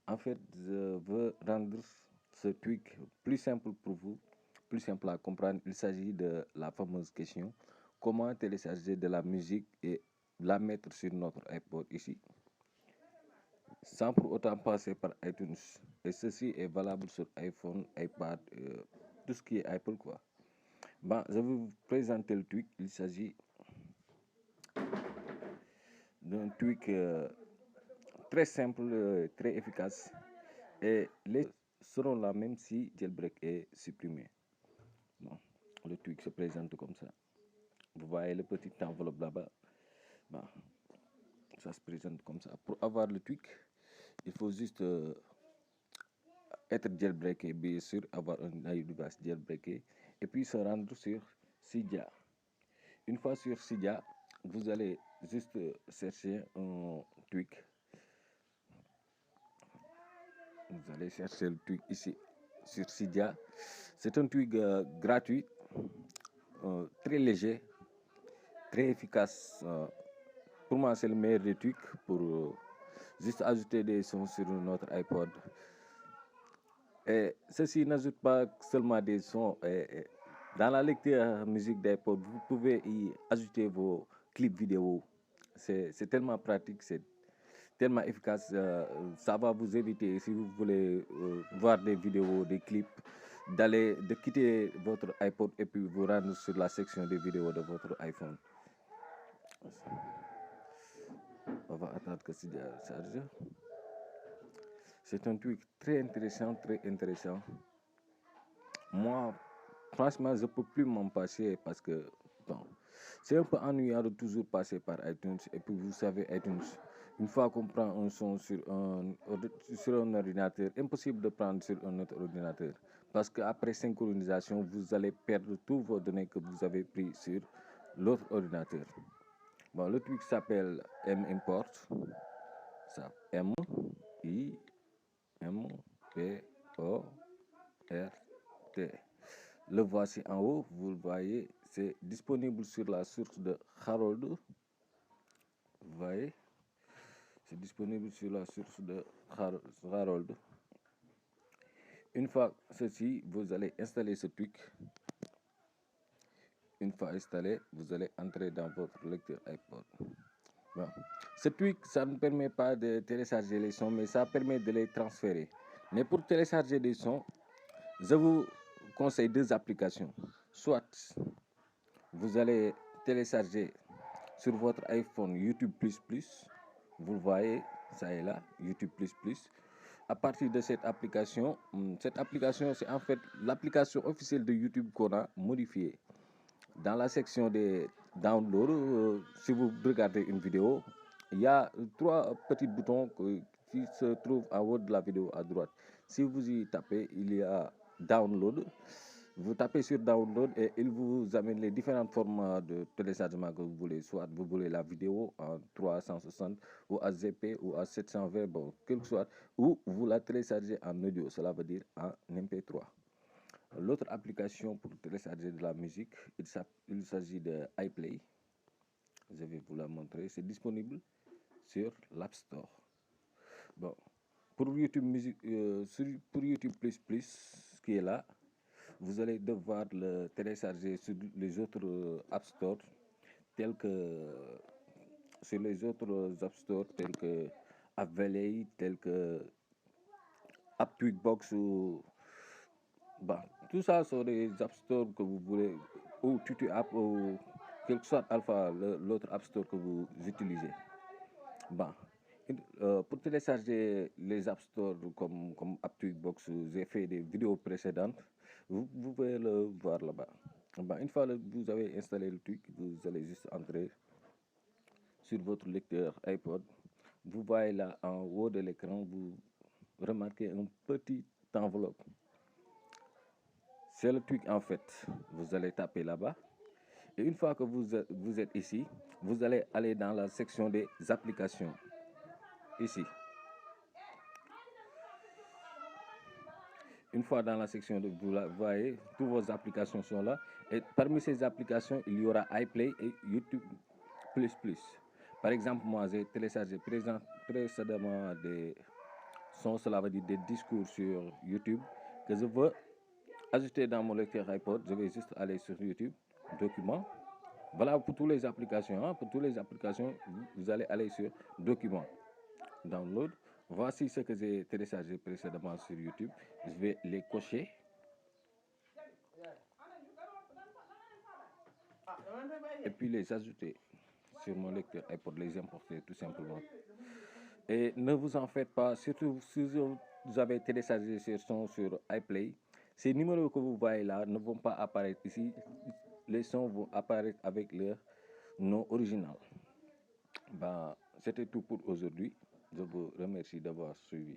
En fait, je veux rendre ce tweak plus simple pour vous, plus simple à comprendre. Il s'agit de la fameuse question comment télécharger de la musique et la mettre sur notre iPod ici, sans pour autant passer par iTunes. Et ceci est valable sur iPhone, iPad, tout ce qui est Apple quoi. Bon, je vais vous présenter le tweak. Il s'agit d'un tweak très simple, très efficace. Et les seront là même si jailbreak est supprimé. Bon, le tweak se présente comme ça. Vous voyez le petit enveloppe là-bas. Bon, ça se présente comme ça. Pour avoir le tweak, il faut juste être jailbreaké, bien sûr, avoir un iOS jailbreaké, et puis se rendre sur Cydia. Une fois sur Cydia, vous allez juste chercher un tweak. Vous allez chercher le tweak ici sur Cydia. C'est un tweak gratuit, très léger, très efficace. Pour moi, c'est le meilleur des tweaks pour juste ajouter des sons sur notre iPod. Et ceci n'ajoute pas seulement des sons. Dans la lecture musique d'iPod, vous pouvez y ajouter vos clips vidéo. C'est tellement pratique, c'est tellement efficace. Ça va vous éviter, si vous voulez voir des vidéos, des clips, de quitter votre iPod et puis vous rendre sur la section des vidéos de votre iPhone. On va attendre que c'est chargé. C'est un tweak très intéressant, très intéressant. Moi, franchement, je ne peux plus m'en passer parce que bon, c'est un peu ennuyant de toujours passer par iTunes. Et puis, vous savez, iTunes, une fois qu'on prend un son sur un ordinateur, impossible de prendre sur un autre ordinateur. Parce qu'après synchronisation, vous allez perdre tous vos données que vous avez pris sur l'autre ordinateur. Bon, le tweak s'appelle M-Import. Ça, M-I-M-P-O-R-T. Le voici en haut, vous le voyez, c'est disponible sur la source de Harold. Vous voyez, c'est disponible sur la source de Harold. Une fois ceci, vous allez installer ce tweak. Une fois installé, vous allez entrer dans votre lecteur iPod. Bon. Ce tweak, ça ne permet pas de télécharger les sons, mais ça permet de les transférer. Mais pour télécharger des sons, je vous conseille deux applications. Soit vous allez télécharger sur votre iPhone YouTube++, vous le voyez, ça est là, YouTube++. À partir de cette application c'est en fait l'application officielle de YouTube qu'on a modifiée. Dans la section des downloads, si vous regardez une vidéo, il y a trois petits boutons qui se trouvent en haut de la vidéo à droite. Si vous y tapez, il y a download. Vous tapez sur download et il vous amène les différents formats de téléchargement que vous voulez. Soit vous voulez la vidéo en 360 ou à ZP ou à 720, bon, quel que soit, ou vous la téléchargez en audio, cela veut dire en MP3. L'autre application pour télécharger de la musique, il s'agit de iPlay. Je vais vous la montrer. C'est disponible sur l'App Store. Bon, pour YouTube Music, pour YouTube++, qui est là, vous allez devoir le télécharger sur les autres App Store, tels que sur les autres App Store, tels que AppValley, tels que AppTweakbox ou bah, tout ça sont des App Store que vous voulez, ou Tutu App, ou quel que soit Alpha, l'autre App Store que vous utilisez. Bah, pour télécharger les App Store comme AppTweakbox, j'ai fait des vidéos précédentes, vous pouvez le voir là-bas. Bah, une fois que vous avez installé le truc, vous allez juste entrer sur votre lecteur iPod. Vous voyez là en haut de l'écran, vous remarquez un petit enveloppe. C'est le tweak en fait. Vous allez taper là-bas. Et une fois que vous êtes ici, vous allez aller dans la section des applications. Ici. Une fois dans la section de vous voyez, toutes vos applications sont là. Et parmi ces applications, il y aura iPlay et YouTube++. Par exemple, moi j'ai téléchargé précédemment des sons, cela veut dire des discours sur YouTube, que je veux ajouter dans mon lecteur iPod. Je vais juste aller sur YouTube, documents. Voilà pour toutes les applications. Hein. Pour toutes les applications, vous allez aller sur documents, download. Voici ce que j'ai téléchargé précédemment sur YouTube. Je vais les cocher. Et puis les ajouter sur mon lecteur iPod, les importer tout simplement. Et ne vous en faites pas, surtout si vous avez téléchargé ces sons sur iPlay, ces numéros que vous voyez là ne vont pas apparaître ici. Les sons vont apparaître avec leur nom original. C'était tout pour aujourd'hui. Je vous remercie d'avoir suivi.